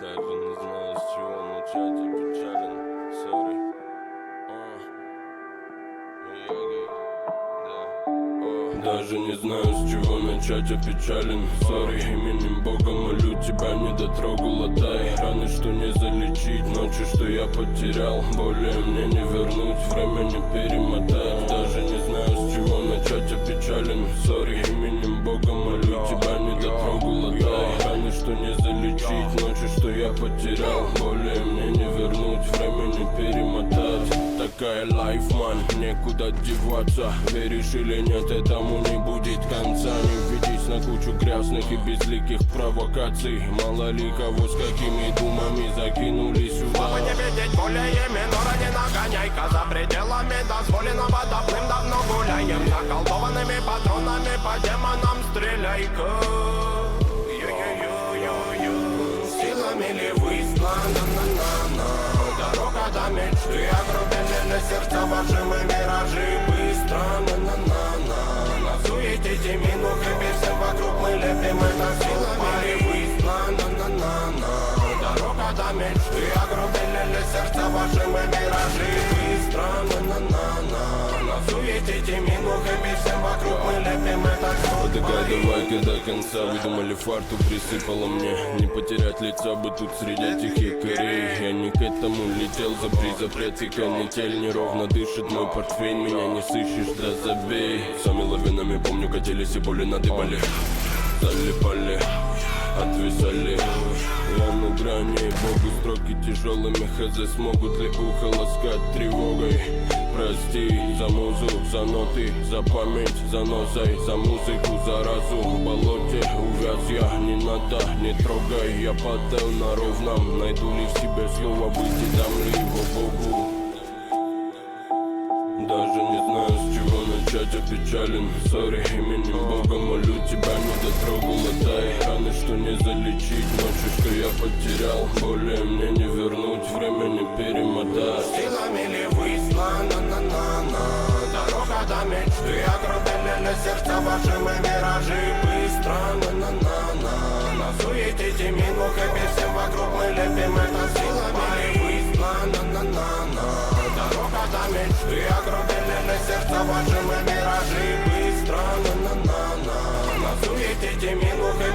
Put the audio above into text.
Даже не знаю, с чего начать, я печален, сори. Даже не знаю, с чего начать, я печален, сори. Именем Бога молю тебя, не дотрогу, латай раны, что не залечить, ночи, что я потерял. Более мне не вернуть, время не перемотать. Даже не знаю, с чего начать, я печален, сори. Именем Бога молю тебя, не дотрогу, латай раны, что не залечить, ночи, что я потерял. Более мне не вернуть, время не перемотать. Такая лайф, ман, некуда деваться. Веришь или нет, этому не будет конца. Не ведись на кучу грязных и безликих провокаций. Мало ли кого с какими думами закинули сюда. Чтобы не видеть более минора, не нагоняй-ка за пределами дозволенного. Давным-давно гуляем заколдованными патронами, по демонам стреляй-ка. Силами ли выслана, на-на-на-на. Дорога до мечты, огрубели сердца ваши мы миражи. Быстро, на-на-на-на. На суете минух и всем вокруг мы лепим это. Силами ли выслана, на-на-на-на. Дорога до мечты, огрубели сердца ваши мы миражи. Быстро, на-на-на-на. На суете минух и всем вокруг мы лепим это. Такая давай-ка до конца. Выдумали фарту, присыпала мне. Не потерять лица бы тут среди этих якорей. Я не к этому летел, запрет и канитель. Неровно дышит мой портфель, меня не сыщешь, да забей. Сами лавинами, помню, катились и боли надыбали. Залипали, отвисали. Я на грани, Богу строки тяжелыми. Хз, смогут ли ухо ласкать тревогой? Прости за музу, за ноты, за память, за носой, за музыку, за разум. В болоте увяз я, не надо, не трогай. Я падал на ровном, найду ли в себе слово выйти, дам ли его Богу. Даже не знаю, с чего начать, я печален, сори. Именем Бога молю тебя, не дотрогу, латай раны, что не залечить, ночи, что я потерял. Более мне не вернуть, время не перемотать. Силами ли выслана, на-на-на. Дорога до мечты, огрубели сердца ваши мы миражи. Быстро, на-на-на-на. На суете минух и всем вокруг мы лепим это. Силами ли выслана, на-на-на. Дорога до мечты, огрубели сердца ваши мы миражи. Быстро, на-на-на-на. На суете минух и